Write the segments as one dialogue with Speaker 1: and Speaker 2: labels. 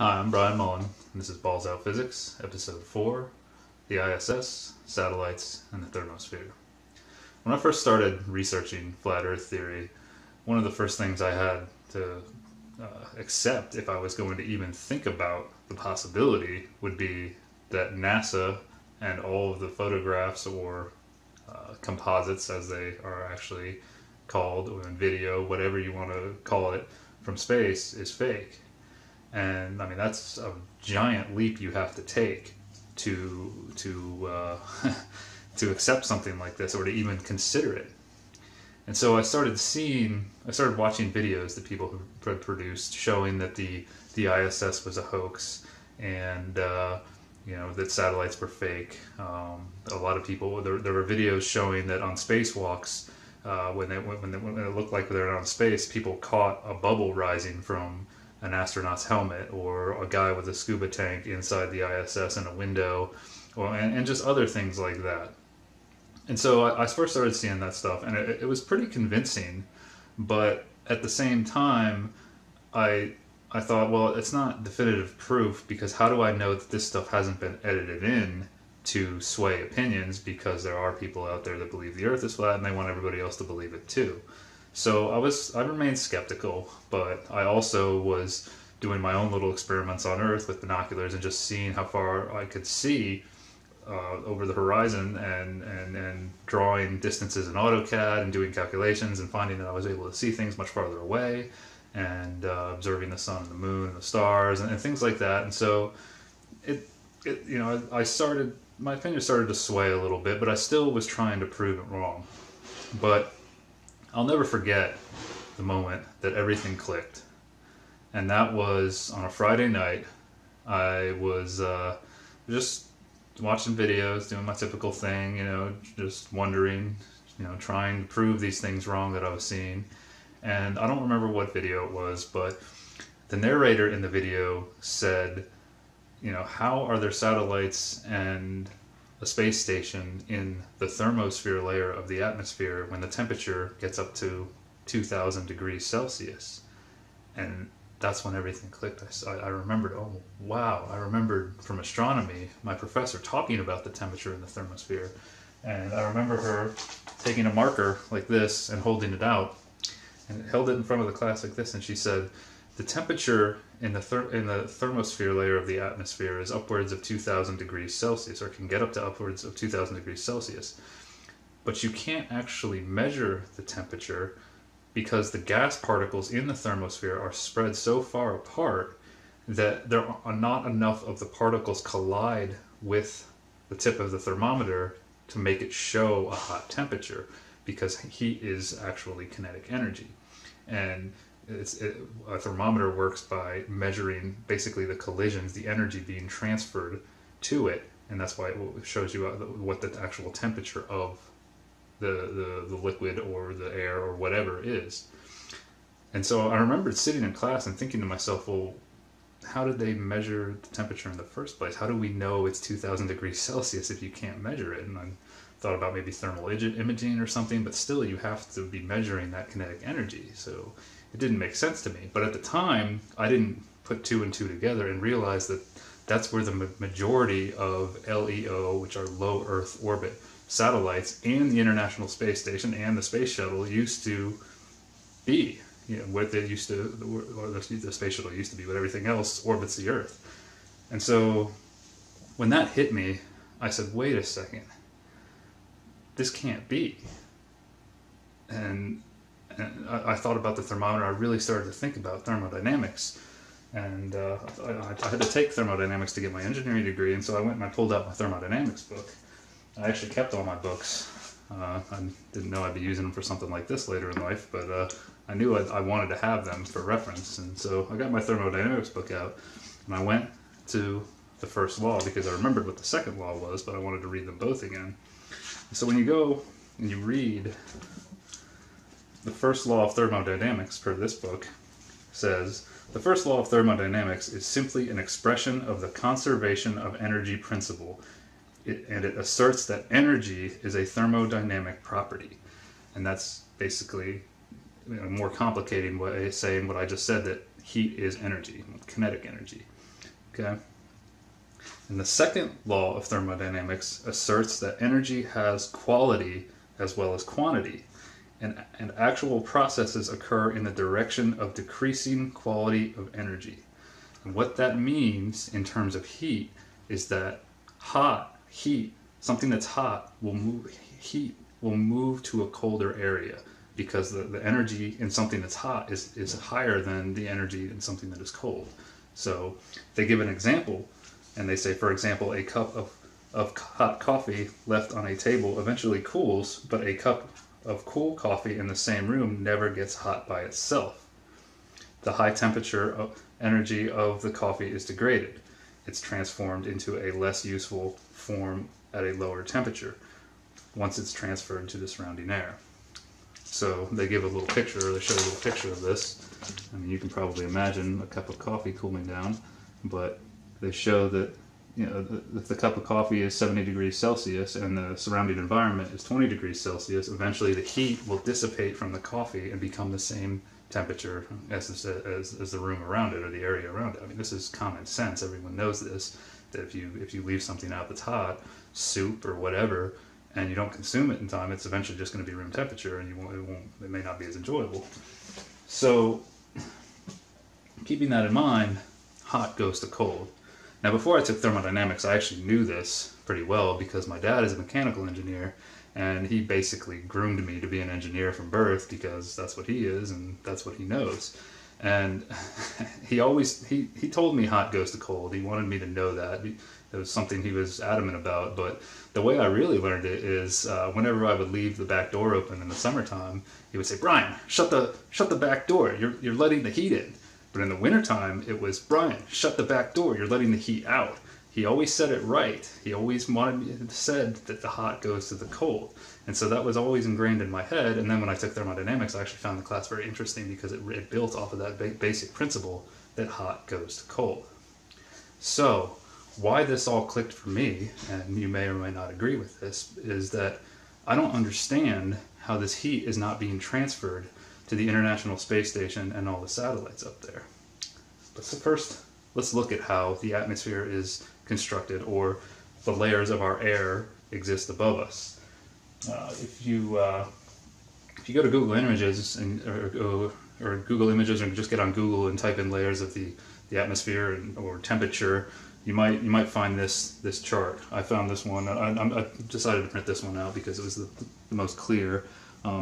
Speaker 1: Hi, I'm Brian Mullen, and this is Balls Out Physics, Episode 4, the ISS, Satellites, and the Thermosphere. When I first started researching flat Earth theory, one of the first things I had to accept, if I was going to even think about the possibility, would be that NASA and all of the photographs or composites, as they are actually called, or in video, whatever you want to call it, from space is fake. And I mean, that's a giant leap you have to take to to accept something like this, or to even consider it. And so I started watching videos that people had produced showing that the ISS was a hoax, and that satellites were fake. A lot of people, there were videos showing that on spacewalks, when it looked like they were on space, people caught a bubble rising from an astronaut's helmet, or a guy with a scuba tank inside the ISS in a window, and just other things like that. And so I first started seeing that stuff, and it was pretty convincing, but at the same time, I thought, well, it's not definitive proof, because how do I know that this stuff hasn't been edited in to sway opinions, because there are people out there that believe the Earth is flat, and they want everybody else to believe it too. So I remained skeptical, but I also was doing my own little experiments on Earth with binoculars and just seeing how far I could see over the horizon, and drawing distances in AutoCAD and doing calculations and finding that I was able to see things much farther away, and observing the sun and the moon and the stars and things like that. And so my opinion started to sway a little bit, but I still was trying to prove it wrong. But I'll never forget the moment that everything clicked. And that was on a Friday night. I was just watching videos, doing my typical thing, just wondering, trying to prove these things wrong that I was seeing. And I don't remember what video it was, but the narrator in the video said, how are there satellites and a space station in the thermosphere layer of the atmosphere when the temperature gets up to 2,000 degrees Celsius? And that's when everything clicked. I remembered, oh wow, I remembered from astronomy, my professor talking about the temperature in the thermosphere. And I remember her taking a marker like this and holding it out, and held it in front of the class like this, and she said, the temperature in the thermosphere layer of the atmosphere is upwards of 2,000 degrees Celsius, or can get up to upwards of 2,000 degrees Celsius. But you can't actually measure the temperature, because the gas particles in the thermosphere are spread so far apart that there are not enough of the particles collide with the tip of the thermometer to make it show a hot temperature, because heat is actually kinetic energy. And a thermometer works by measuring basically the collisions, the energy being transferred to it, and that's why it shows you what the actual temperature of the liquid or the air or whatever is. And so I remembered sitting in class and thinking to myself, well, how did they measure the temperature in the first place? How do we know it's 2,000 degrees Celsius if you can't measure it? And I thought about maybe thermal imaging or something, but still you have to be measuring that kinetic energy. So it didn't make sense to me. But at the time, I didn't put two and two together and realize that that's where the majority of LEO, which are low Earth orbit satellites, and the International Space Station and the Space Shuttle used to be. What they used to, or the Space Shuttle used to be, but everything else orbits the Earth. And so when that hit me, I said, wait a second, this can't be. And I thought about the thermometer. I really started to think about thermodynamics, and I had to take thermodynamics to get my engineering degree, and so I went and I pulled out my thermodynamics book. I actually kept all my books. I didn't know I'd be using them for something like this later in life, but I knew I wanted to have them for reference, and so I got my thermodynamics book out, and I went to the first law, because I remembered what the second law was, but I wanted to read them both again. So when you go and you read the first law of thermodynamics, per this book, says, the first law of thermodynamics is simply an expression of the conservation of energy principle, and it asserts that energy is a thermodynamic property. And that's basically more complicating way of saying what I just said, that heat is energy, kinetic energy. Okay? And the second law of thermodynamics asserts that energy has quality as well as quantity, and actual processes occur in the direction of decreasing quality of energy. And what that means in terms of heat is that heat, something that's hot heat will move to a colder area, because the energy in something that's hot is higher than the energy in something that is cold. So they give an example, and they say, for example, a cup of hot coffee left on a table eventually cools, but a cup of cool coffee in the same room never gets hot by itself. The high temperature of energy of the coffee is degraded. It's transformed into a less useful form at a lower temperature once it's transferred to the surrounding air. So they give a little picture, they show a little picture of this. I mean, you can probably imagine a cup of coffee cooling down, but they show that, you know, if the cup of coffee is 70 degrees Celsius and the surrounding environment is 20 degrees Celsius, eventually the heat will dissipate from the coffee and become the same temperature as the room around it, or the area around it. I mean, this is common sense. Everyone knows this, that if you leave something out that's hot, soup or whatever, and you don't consume it in time, it's eventually just going to be room temperature, and it may not be as enjoyable. So, keeping that in mind, hot goes to cold. Now, before I took thermodynamics, I actually knew this pretty well, because my dad is a mechanical engineer, and he basically groomed me to be an engineer from birth, because that's what he is and that's what he knows. And he told me hot goes to cold. He wanted me to know that. It was something he was adamant about. But the way I really learned it is whenever I would leave the back door open in the summertime, he would say, "Brian, shut the back door. You're letting the heat in." But in the wintertime, it was, "Brian, shut the back door. You're letting the heat out." He always said it right. He always said that the hot goes to the cold. And so that was always ingrained in my head. And then when I took thermodynamics, I actually found the class very interesting, because it built off of that basic principle that hot goes to cold. So why this all clicked for me, and you may or may not agree with this, is that I don't understand how this heat is not being transferred to the International Space Station and all the satellites up there. But so first, let's look at how the atmosphere is constructed, or the layers of our air exist above us. If you go to Google Images or Google Images, or just get on Google and type in layers of the atmosphere or temperature, you might find this chart. I found this one. I decided to print this one out because it was the most clear.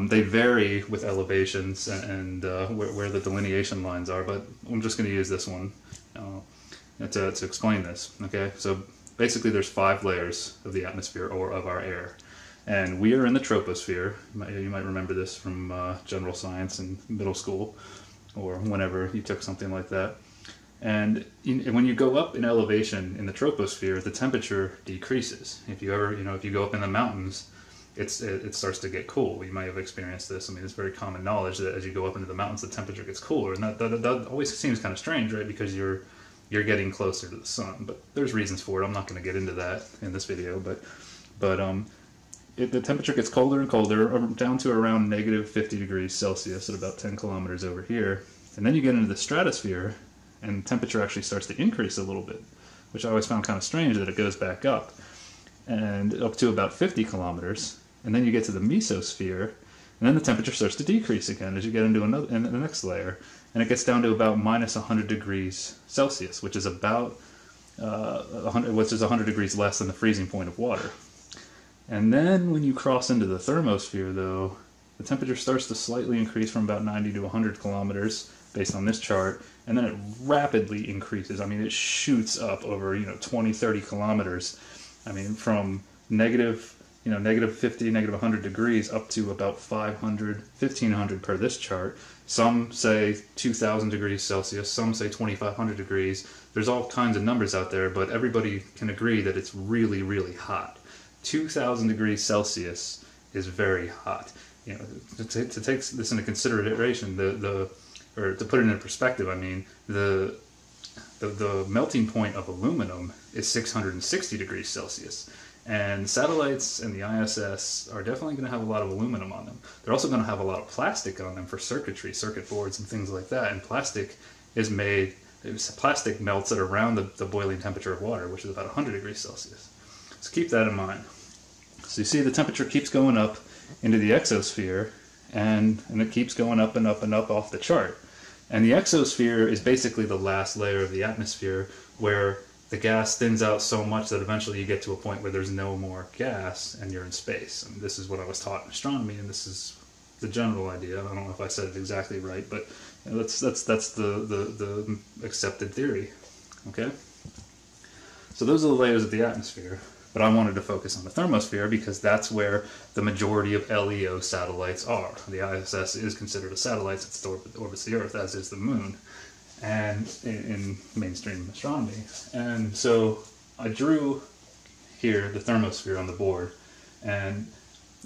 Speaker 1: They vary with elevations and where the delineation lines are, but I'm just going to use this one to explain this. Okay, so basically there's 5 layers of the atmosphere, or of our air. And we are in the troposphere. You might remember this from general science in middle school, or whenever you took something like that. And when you go up in elevation in the troposphere, the temperature decreases. If you go up in the mountains, it starts to get cool. You might have experienced this. I mean, it's very common knowledge that as you go up into the mountains, the temperature gets cooler, and that always seems kind of strange, right? Because you're getting closer to the sun. But there's reasons for it. I'm not going to get into that in this video, but the temperature gets colder and colder, down to around negative 50 degrees Celsius at about 10 kilometers over here. And then you get into the stratosphere, and temperature actually starts to increase a little bit, which I always found kind of strange that it goes back up, and up to about 50 kilometers. And then you get to the mesosphere, and then the temperature starts to decrease again as you get into the next layer, and it gets down to about minus 100 degrees Celsius, which is about 100 degrees less than the freezing point of water. And then when you cross into the thermosphere, though, the temperature starts to slightly increase from about 90 to 100 kilometers, based on this chart, and then it rapidly increases. I mean, it shoots up over 20, 30 kilometers. I mean, from negative 50, negative 100 degrees up to about 500, 1500 per this chart. Some say 2000 degrees Celsius, some say 2500 degrees. There's all kinds of numbers out there, but everybody can agree that it's really, really hot. 2000 degrees Celsius is very hot. To take this into consideration, or to put it in perspective, I mean, the melting point of aluminum is 660 degrees Celsius. And satellites and the ISS are definitely going to have a lot of aluminum on them. They're also going to have a lot of plastic on them for circuitry, circuit boards, and things like that. And plastic is made plastic melts at around the boiling temperature of water, which is about 100 degrees Celsius. So keep that in mind. So you see the temperature keeps going up into the exosphere, and it keeps going up and up and up off the chart. And the exosphere is basically the last layer of the atmosphere, where the gas thins out so much that eventually you get to a point where there's no more gas and you're in space. I mean, this is what I was taught in astronomy, and this is the general idea. I don't know if I said it exactly right, but you know, that's the accepted theory. Okay? So those are the layers of the atmosphere, but I wanted to focus on the thermosphere because that's where the majority of LEO satellites are. The ISS is considered a satellite since it orbits the Earth, as is the Moon, and in mainstream astronomy. And so I drew here the thermosphere on the board, and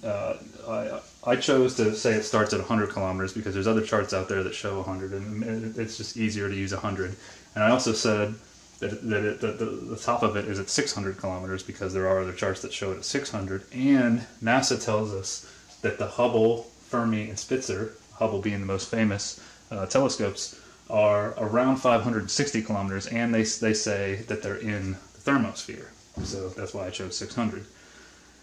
Speaker 1: I chose to say it starts at 100 kilometers because there's other charts out there that show 100, and it's just easier to use 100. And I also said that the top of it is at 600 kilometers because there are other charts that show it at 600, and NASA tells us that the Hubble, Fermi, and Spitzer, Hubble being the most famous telescopes, are around 560 kilometers, and they say that they're in the thermosphere. So that's why I chose 600.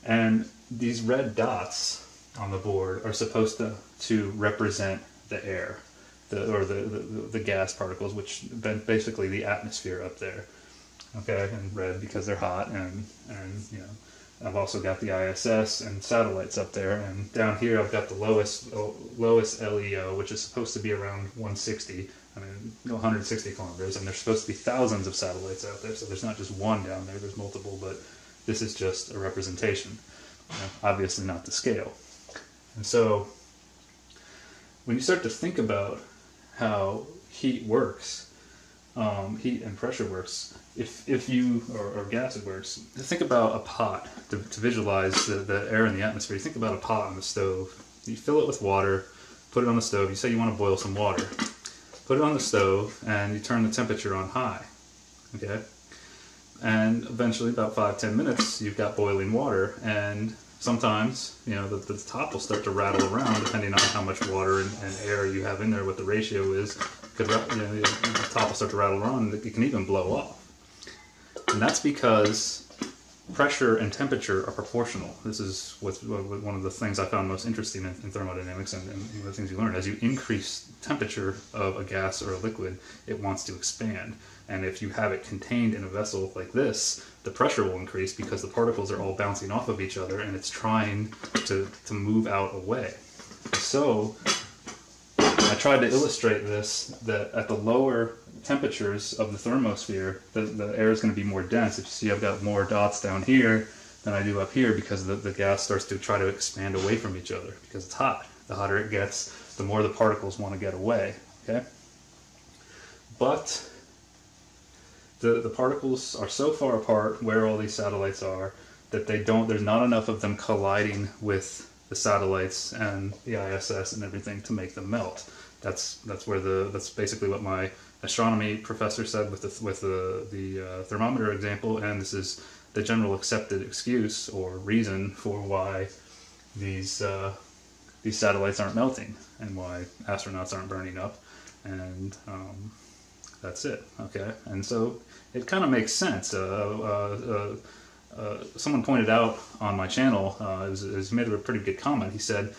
Speaker 1: And these red dots on the board are supposed to represent the air, the gas particles, which basically the atmosphere up there. Okay, and red because they're hot, and you know, I've also got the ISS and satellites up there, and down here I've got the lowest LEO, which is supposed to be around 160. 160 kilometers, and there's supposed to be thousands of satellites out there, so there's not just one down there, there's multiple, but this is just a representation. You know, obviously not the scale. And so when you start to think about how heat works, heat and pressure works, if you, or gas works, think about a pot to visualize the air in the atmosphere. You think about a pot on the stove. You fill it with water, put it on the stove. You say you want to boil some water. Put it on the stove, and you turn the temperature on high, okay? And eventually, about 5-10 minutes, you've got boiling water, and sometimes, you know, the top will start to rattle around, depending on how much water and air you have in there, what the ratio is. The top will start to rattle around, and it can even blow off. And that's because pressure and temperature are proportional. This is one of the things I found most interesting in thermodynamics, and one of the things you learn. As you increase temperature of a gas or a liquid, it wants to expand. And if you have it contained in a vessel like this, the pressure will increase because the particles are all bouncing off of each other, and it's trying to move out away. So I tried to illustrate this, that at the lower temperatures of the thermosphere, the air is going to be more dense. If you see, I've got more dots down here than I do up here because the gas starts to try to expand away from each other because it's hot. The hotter it gets, the more the particles want to get away. Okay, but the particles are so far apart where all these satellites are that there's not enough of them colliding with the satellites and the ISS and everything to make them melt. That's basically what my astronomy professor said with the thermometer example, and this is the general accepted excuse or reason for why these satellites aren't melting and why astronauts aren't burning up, and that's it. Okay, and so it kind of makes sense. Someone pointed out on my channel, he made a pretty good comment. He said,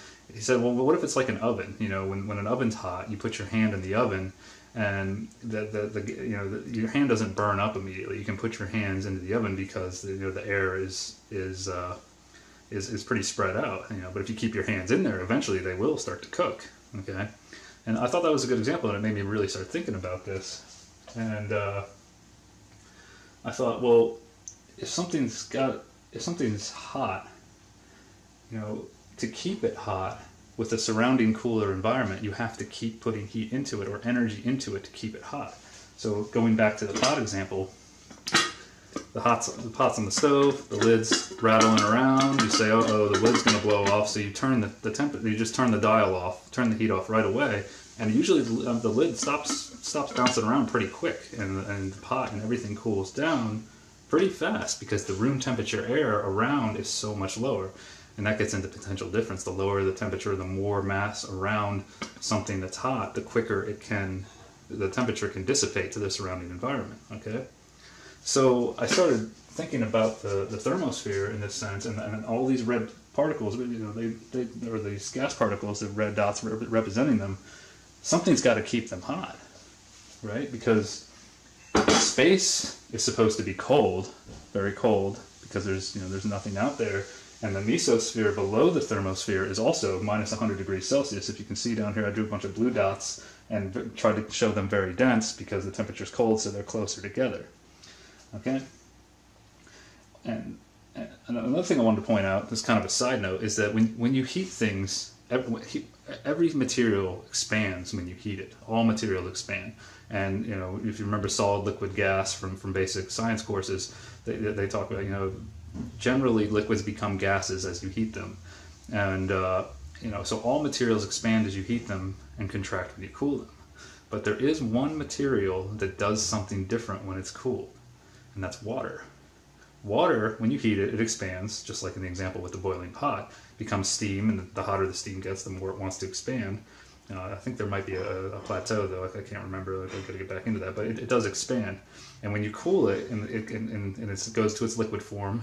Speaker 1: well, what if it's like an oven? You know, when an oven's hot, you put your hand in the oven, and your hand doesn't burn up immediately. You can put your hands into the oven because the air is pretty spread out. You know, but if you keep your hands in there, eventually they will start to cook. Okay, and I thought that was a good example, and it made me really start thinking about this. And I thought, well, if something's hot, to keep it hot with a surrounding cooler environment, you have to keep putting heat into it or energy into it to keep it hot. So going back to the pot example, the pot's on the stove, the lid's rattling around. You say, oh, the lid's going to blow off, so you turn you just turn the dial off, turn the heat off right away, and usually the lid stops bouncing around pretty quick, and the pot and everything cools down pretty fast because the room temperature air around is so much lower. And that gets into potential difference. The lower the temperature, the more mass around something that's hot, the quicker it can the temperature can dissipate to the surrounding environment. Okay, so I started thinking about the thermosphere in this sense, and all these red particles, you know, they or these gas particles, the red dots representing them. Something's got to keep them hot, right? Because space is supposed to be cold, very cold, because there's nothing out there. And the mesosphere below the thermosphere is also minus 100 degrees Celsius. If you can see down here, I drew a bunch of blue dots and tried to show them very dense because the temperature's cold, so they're closer together. Okay? And another thing I wanted to point out, this kind of a side note, is that when you heat things, every material expands when you heat it. All materials expand. And you know, if you remember solid, liquid, gas from basic science courses, they talk about, you know, generally liquids become gases as you heat them, and you know, so all materials expand as you heat them and contract when you cool them. But there is one material that does something different when it's cooled, and that's water. Water, when you heat it, it expands, just like in the example with the boiling pot, becomes steam, and the hotter the steam gets, the more it wants to expand. I think there might be a plateau, though. I can't remember. I've got to get back into that. But it does expand. And when you cool it, and it goes to its liquid form,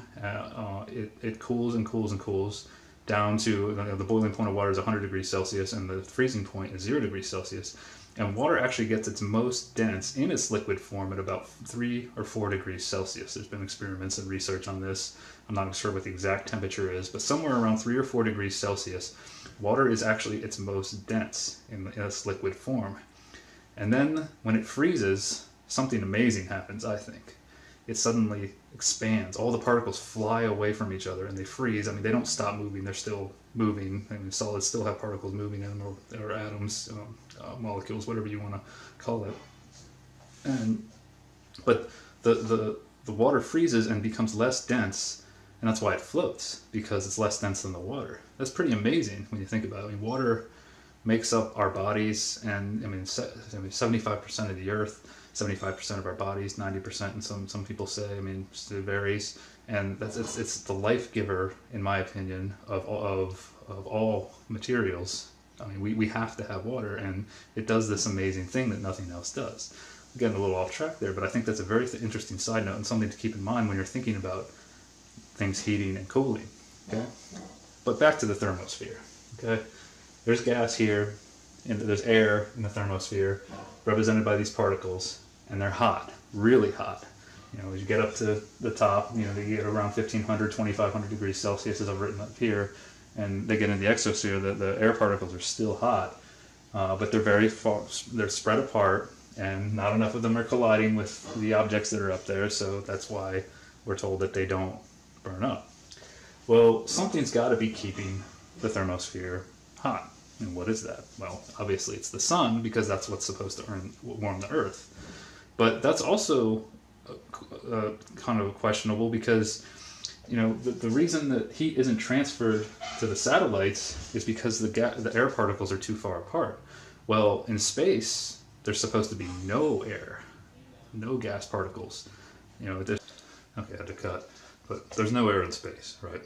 Speaker 1: it cools and cools and cools down to, the boiling point of water is 100 degrees Celsius, and the freezing point is 0 degrees Celsius. And water actually gets its most dense in its liquid form at about 3 or 4 degrees Celsius. There's been experiments and research on this. I'm not sure what the exact temperature is, but somewhere around 3 or 4 degrees Celsius, water is actually its most dense in its liquid form. And then when it freezes, something amazing happens, I think. It suddenly expands. All the particles fly away from each other and they freeze. I mean, they don't stop moving. They're still moving. I mean, solids still have particles moving in them, or atoms, molecules, whatever you want to call it. But the water freezes and becomes less dense, and that's why it floats, because it's less dense than the water. That's pretty amazing when you think about it. I mean, water makes up our bodies, and 75% of the Earth, 75% of our bodies, 90%, and some people say. I mean, it varies, and it's the life giver, in my opinion, of all materials. I mean, we have to have water, and it does this amazing thing that nothing else does. I'm getting a little off track there, but I think that's a very interesting side note and something to keep in mind when you're thinking about things heating and cooling. Okay, but back to the thermosphere. Okay, there's gas here, and there's air in the thermosphere, represented by these particles, and they're hot, really hot. You know, as you get up to the top, you know, they get around 1,500, 2,500 degrees Celsius, as I've written up here, and they get in the exosphere. The air particles are still hot, but they're very far, they're spread apart, and not enough of them are colliding with the objects that are up there, so that's why we're told that they don't burn up. Well, something's got to be keeping the thermosphere hot. And what is that? Well, obviously it's the sun, because that's what's supposed to warm the Earth. But that's also kind of questionable, because you know, the reason that heat isn't transferred to the satellites is because the air particles are too far apart. Well, in space, there's supposed to be no air, no gas particles. You know, okay, I had to cut, but there's no air in space, right?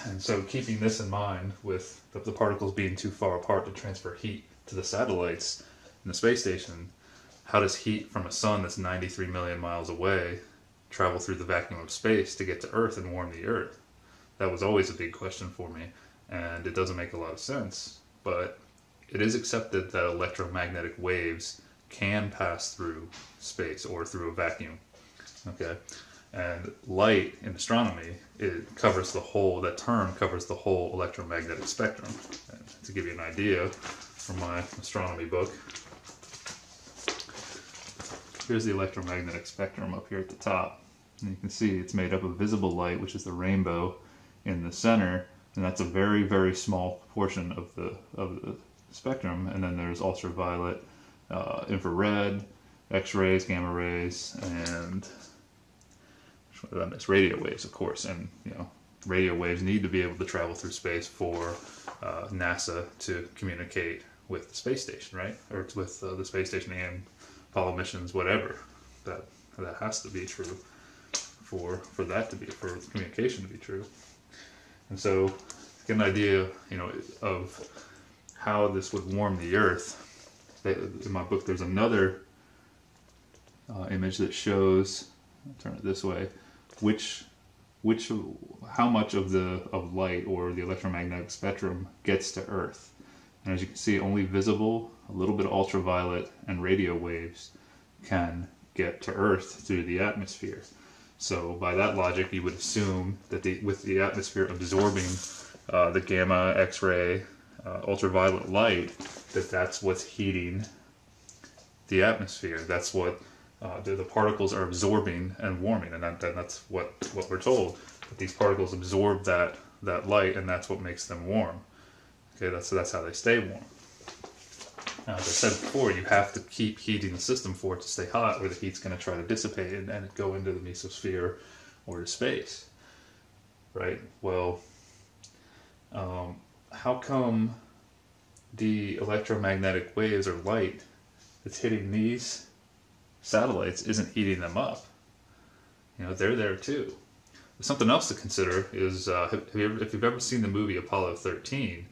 Speaker 1: And so keeping this in mind, with the particles being too far apart to transfer heat to the satellites in the space station, how does heat from a sun that's 93 million miles away travel through the vacuum of space to get to Earth and warm the Earth? That was always a big question for me, and it doesn't make a lot of sense. But it is accepted that electromagnetic waves can pass through space or through a vacuum. Okay, and light in astronomy, it covers the whole. That term covers the whole electromagnetic spectrum. And to give you an idea from my astronomy book, here's the electromagnetic spectrum up here at the top. And you can see it's made up of visible light, which is the rainbow in the center, and that's a very, very small portion of the spectrum. And then there's ultraviolet, infrared, X-rays, gamma rays, and radio waves, of course. And you know, radio waves need to be able to travel through space for NASA to communicate with the space station, right? Or with the space station and Apollo missions, whatever. That has to be true for that to be, for communication to be true. And so, to get an idea, you know, of how this would warm the Earth, in my book there's another image that shows, I'll turn it this way, which how much of light or the electromagnetic spectrum gets to Earth. And as you can see, only visible, a little bit of ultraviolet, and radio waves can get to Earth through the atmosphere. So by that logic, you would assume that with the atmosphere absorbing the gamma, X-ray, ultraviolet light, that's what's heating the atmosphere. That's what the particles are absorbing and warming, and that's what we're told. That these particles absorb that light, and that's what makes them warm. Okay, that's how they stay warm. Now, as I said before, you have to keep heating the system for it to stay hot, or the heat's going to try to dissipate and go into the mesosphere or to space. Right? Well, how come the electromagnetic waves or light that's hitting these satellites isn't heating them up? You know, they're there too. Something else to consider is if you've ever seen the movie Apollo 13,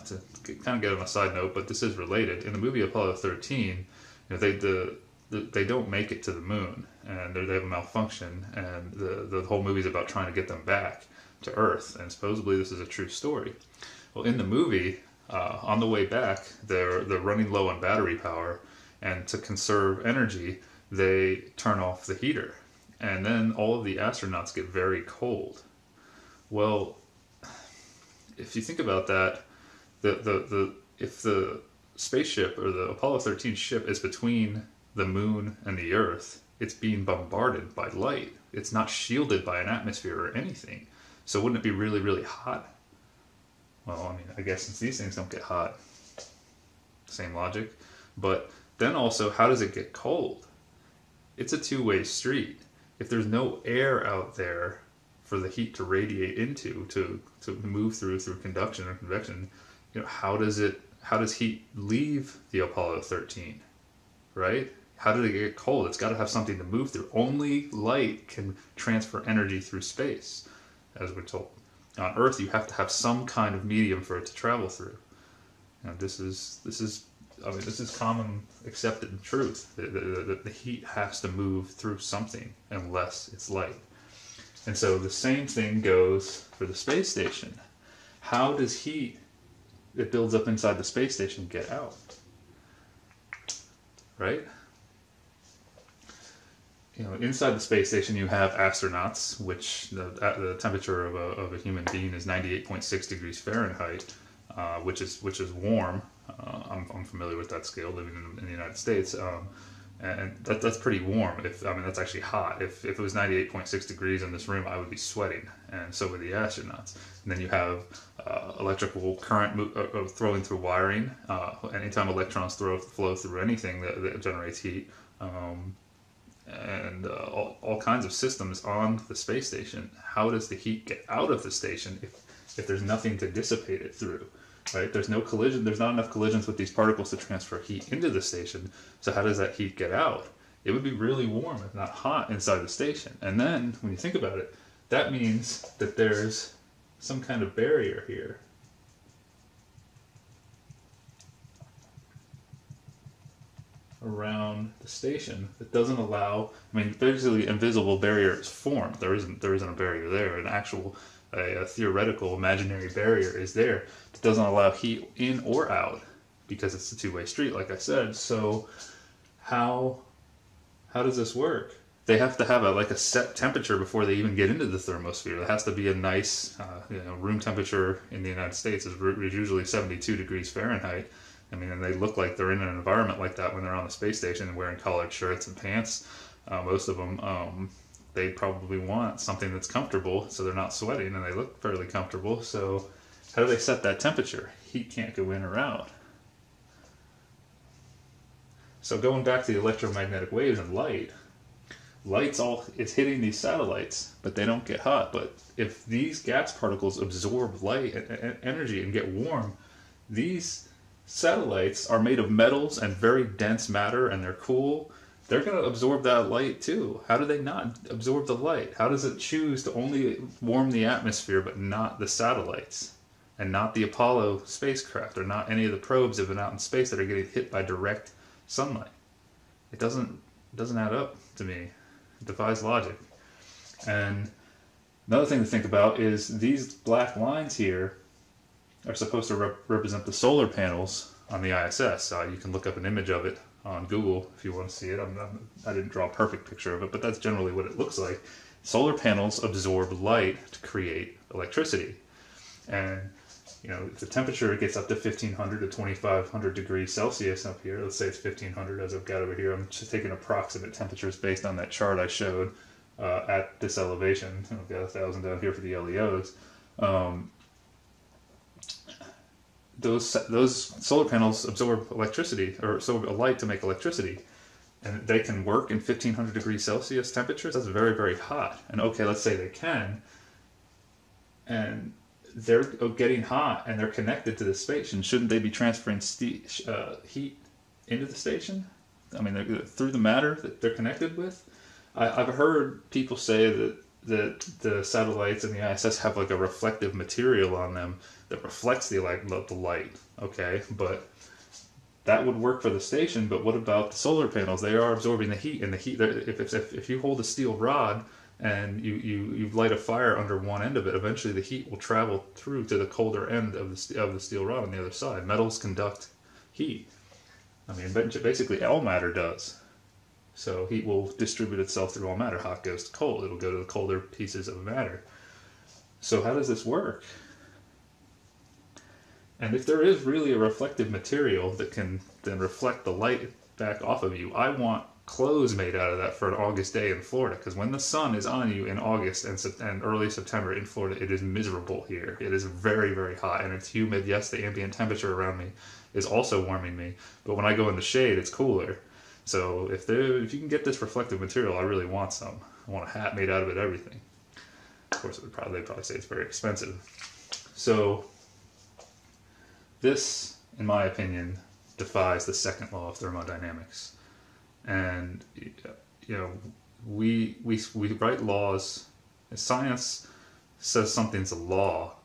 Speaker 1: to kind of get on a side note, but this is related. In the movie Apollo 13, you know, they don't make it to the moon, and they have a malfunction, and the whole movie is about trying to get them back to Earth, and supposedly this is a true story. Well, in the movie, on the way back, they're running low on battery power, and to conserve energy, they turn off the heater. And then all of the astronauts get very cold. Well, if you think about that, if the spaceship or the Apollo 13 ship is between the moon and the Earth, it's being bombarded by light. It's not shielded by an atmosphere or anything. So wouldn't it be really, really hot? Well, I mean, I guess since these things don't get hot, same logic. But then also, how does it get cold? It's a two-way street. If there's no air out there for the heat to radiate into, to move through conduction or convection, you know, how does heat leave the Apollo 13, right? How did it get cold? It's got to have something to move through. Only light can transfer energy through space, as we're told. On Earth, you have to have some kind of medium for it to travel through. You know, this is common accepted truth. The heat has to move through something unless it's light. And so the same thing goes for the space station. How does heat that builds up inside the space station get out? Right? You know, inside the space station you have astronauts, which the temperature of a human being is 98.6 degrees Fahrenheit, which is warm. I'm familiar with that scale, living in the United States, and that's pretty warm. That's actually hot. If it was 98.6 degrees in this room, I would be sweating, and so would the astronauts. And then you have electrical current throwing through wiring. Anytime electrons flow through anything that generates heat, and all kinds of systems on the space station. How does the heat get out of the station if there's nothing to dissipate it through? Right? There's no collision. There's not enough collisions with these particles to transfer heat into the station. So how does that heat get out? It would be really warm, if not hot, inside the station. And then, when you think about it, that means that there's some kind of barrier here. Around the station that doesn't allow. Basically, invisible barrier is formed. There isn't a barrier there. An actual, a theoretical, imaginary barrier is there that doesn't allow heat in or out because it's a two-way street, like I said. So, how does this work? They have to have a set temperature before they even get into the thermosphere. There has to be a nice, room temperature in the United States is usually 72 degrees Fahrenheit. And they look like they're in an environment like that when they're on the space station and wearing collared shirts and pants. Most of them, they probably want something that's comfortable so they're not sweating, and they look fairly comfortable. So how do they set that temperature? Heat can't go in or out. So going back to the electromagnetic waves and it's hitting these satellites, but they don't get hot. But if these gas particles absorb light and energy and get warm, these satellites are made of metals and very dense matter, and they're cool. They're going to absorb that light too. How do they not absorb the light? How does it choose to only warm the atmosphere but not the satellites? And not the Apollo spacecraft, or not any of the probes that have been out in space that are getting hit by direct sunlight? It doesn't doesn't add up to me. It defies logic. And another thing to think about is these black lines here are supposed to represent the solar panels on the ISS. You can look up an image of it on Google if you want to see it. I didn't draw a perfect picture of it, but that's generally what it looks like. Solar panels absorb light to create electricity. And if the temperature gets up to 1500 to 2500 degrees Celsius up here, let's say it's 1500 as I've got over here, I'm just taking approximate temperatures based on that chart I showed at this elevation. I've got 1000 down here for the LEOs. Those solar panels absorb electricity, or absorb light to make electricity. And they can work in 1500 degrees Celsius temperatures. That's very, very hot. And okay, let's say they can. And they're getting hot and they're connected to the station. Shouldn't they be transferring heat into the station? I mean, through the matter that they're connected with? I've heard people say that the satellites and the ISS have like a reflective material on them that reflects the light. Okay, but that would work for the station, but what about the solar panels? They are absorbing the heat, and the heat, if you hold a steel rod and you light a fire under one end of it, eventually the heat will travel through to the colder end of the steel rod on the other side. Metals conduct heat. I mean, basically all matter does. So heat will distribute itself through all matter. Hot goes to cold. It'll go to the colder pieces of matter. So how does this work? And if there is really a reflective material that can then reflect the light back off of you, I want clothes made out of that for an August day in Florida, because when the sun is on you in August and early September in Florida, it is miserable here. It is very, very hot and it's humid. Yes, the ambient temperature around me is also warming me, but when I go in the shade, it's cooler. So if you can get this reflective material, I really want some. I want a hat made out of it, everything. Of course, they'd probably say it's very expensive. So this, in my opinion, defies the second law of thermodynamics. And we write laws. Science says something's a law.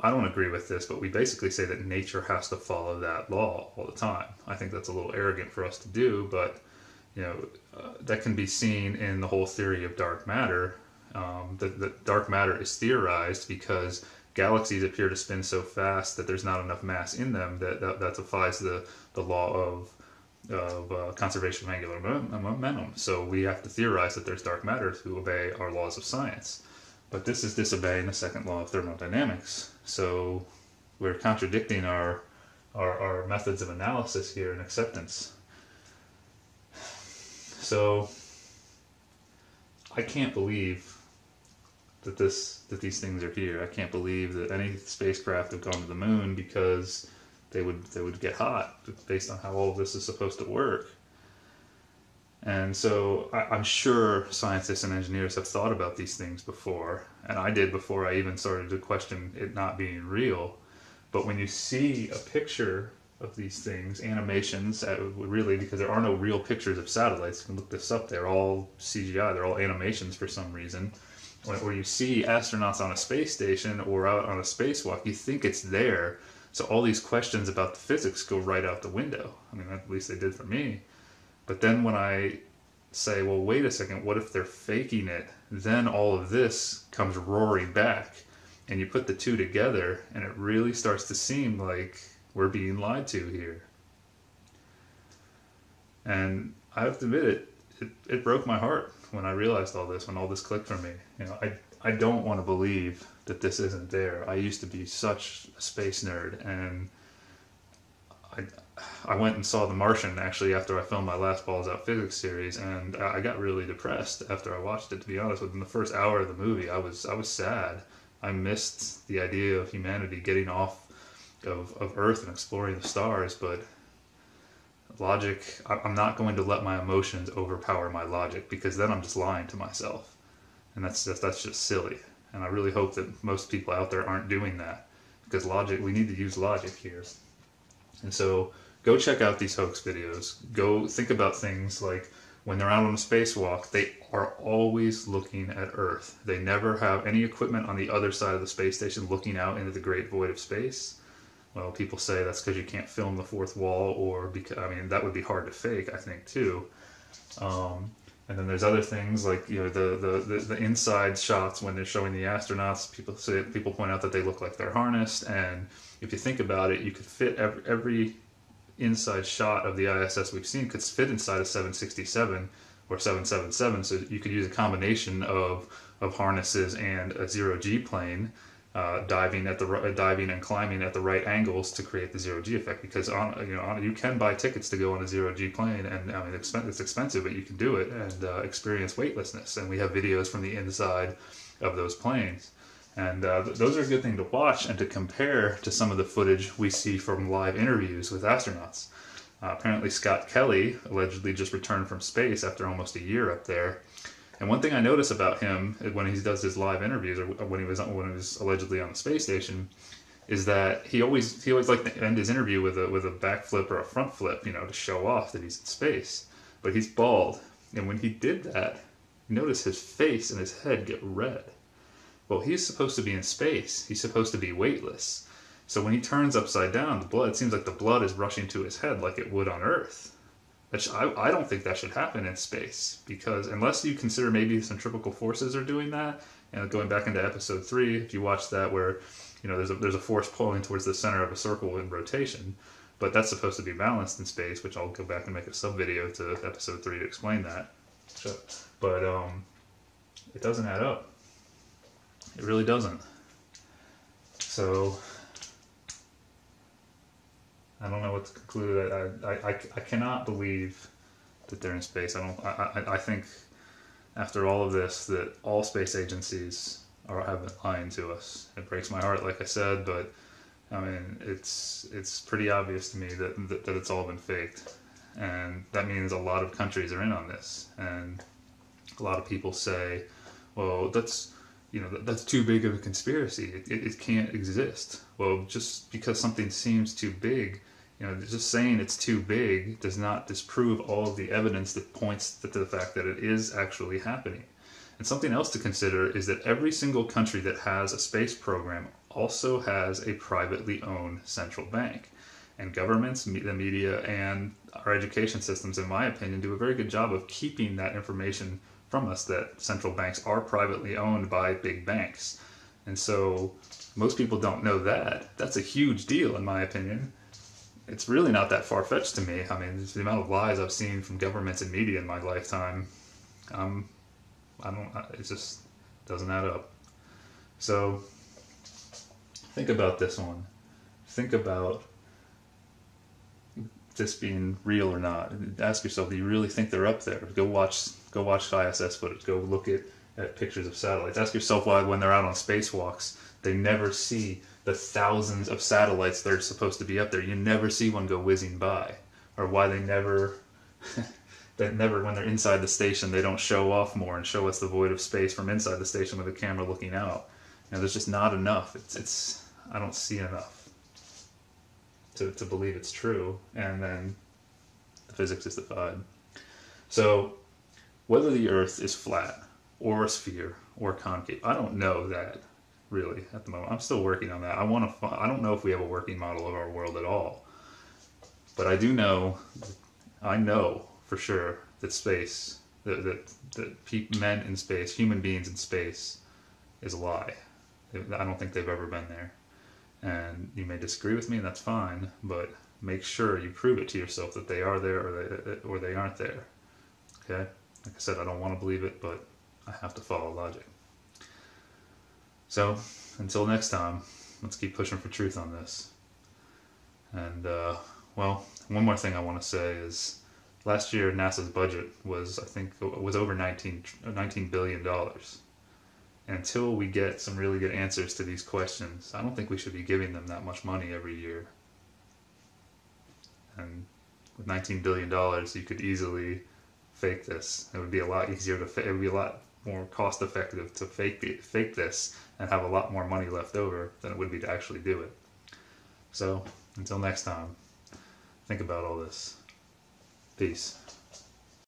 Speaker 1: I don't agree with this, but we basically say that nature has to follow that law all the time. I think that's a little arrogant for us to do, but that can be seen in the whole theory of dark matter. That dark matter is theorized because galaxies appear to spin so fast that there's not enough mass in them that defies the law of conservation of angular momentum. So we have to theorize that there's dark matter to obey our laws of science. But this is disobeying the second law of thermodynamics. So we're contradicting our methods of analysis here and acceptance. So I can't believe that these things are here. I can't believe that any spacecraft have gone to the moon because they would get hot based on how all of this is supposed to work. And so I'm sure scientists and engineers have thought about these things before, and I did before I even started to question it not being real. But when you see a picture of these things, animations, really, because there are no real pictures of satellites, you can look this up, they're all CGI, they're all animations for some reason. Or you see astronauts on a space station or out on a spacewalk, you think it's there. So all these questions about the physics go right out the window. I mean, at least they did for me. But then when I say, well, wait a second, what if they're faking it? Then all of this comes roaring back. And you put the two together, and it really starts to seem like we're being lied to here. And I have to admit, it broke my heart when I realized all this, when all this clicked for me. I don't want to believe that this isn't there. I used to be such a space nerd, and I went and saw The Martian actually after I filmed my last Balls Out Physics series, and I got really depressed after I watched it, to be honest. Within the first hour of the movie, I was sad. I missed the idea of humanity getting off of Earth and exploring the stars, but logic, I'm not going to let my emotions overpower my logic, because then I'm just lying to myself. And that's just silly. And I really hope that most people out there aren't doing that, because logic, we need to use logic here. And so go check out these hoax videos. Go think about things like when they're out on a spacewalk, they are always looking at Earth. They never have any equipment on the other side of the space station looking out into the great void of space. Well, people say that's because you can't film the fourth wall, or because, I mean, that would be hard to fake, I think, too. And then there's other things like, you know, the inside shots when they're showing the astronauts. People point out that they look like they're harnessed, and if you think about it, you could fit every inside shot of the ISS we've seen could fit inside a 767 or 777. So you could use a combination of harnesses and a zero-G plane, diving and climbing at the right angles to create the zero-G effect. Because you can buy tickets to go on a zero-G plane, and I mean it's expensive, but you can do it and experience weightlessness. And we have videos from the inside of those planes, and those are a good thing to watch and to compare to some of the footage we see from live interviews with astronauts. Apparently Scott Kelly allegedly just returned from space after almost a year up there. And one thing I notice about him when he does his live interviews, or when he was allegedly on the space station, is that he always liked to end his interview with a backflip or a front flip, you know, to show off that he's in space. But he's bald, and when he did that, you notice his face and his head get red. Well, he's supposed to be in space. He's supposed to be weightless. So when he turns upside down, it seems like the blood is rushing to his head like it would on Earth. I don't think that should happen in space, because unless you consider maybe centrifugal forces are doing that, and going back into episode 3, if you watch that, where you know there's a force pulling towards the center of a circle in rotation, but that's supposed to be balanced in space, which I'll go back and make a sub video to episode 3 to explain that. But it doesn't add up. It really doesn't. So I don't know what to conclude. I cannot believe that they're in space. I think after all of this that all space agencies have been lying to us. It breaks my heart, like I said, but I mean it's pretty obvious to me that it's all been faked, and that means a lot of countries are in on this. And a lot of people say, well, that's too big of a conspiracy. It can't exist. Well, just because something seems too big, just saying it's too big does not disprove all of the evidence that points to the fact that it is actually happening. And something else to consider is that every single country that has a space program also has a privately owned central bank. And governments, the media, and our education systems, in my opinion, do a very good job of keeping that information from us, that central banks are privately owned by big banks. And so most people don't know that. That's a huge deal, in my opinion. It's really not that far-fetched to me. I mean, the amount of lies I've seen from governments and media in my lifetime, it just doesn't add up. So think about this one. Think about this being real or not. Ask yourself, do you really think they're up there? Go watch ISS footage. Go look at pictures of satellites. Ask yourself why when they're out on spacewalks, they never see the thousands of satellites that are supposed to be up there. You never see one go whizzing by. Or why they never, when they're inside the station, they don't show off more and show us the void of space from inside the station with a camera looking out. There's just not enough. I don't see enough to believe it's true. And then the physics is defied. So whether the Earth is flat or a sphere or concave, I don't know that really at the moment. I'm still working on that. I don't know if we have a working model of our world at all. But I know for sure that space, that men in space, human beings in space, is a lie. I don't think they've ever been there. And you may disagree with me, and that's fine, but make sure you prove it to yourself that they are there or they aren't there. Okay? Like I said, I don't want to believe it, but I have to follow logic. So, until next time, let's keep pushing for truth on this. And, well, one more thing I want to say is, last year NASA's budget was over $19 billion. And until we get some really good answers to these questions, I don't think we should be giving them that much money every year. And with $19 billion, you could easily fake this. It would be a lot easier it would be a lot more cost effective to fake this and have a lot more money left over than it would be to actually do it. So, until next time, think about all this. Peace.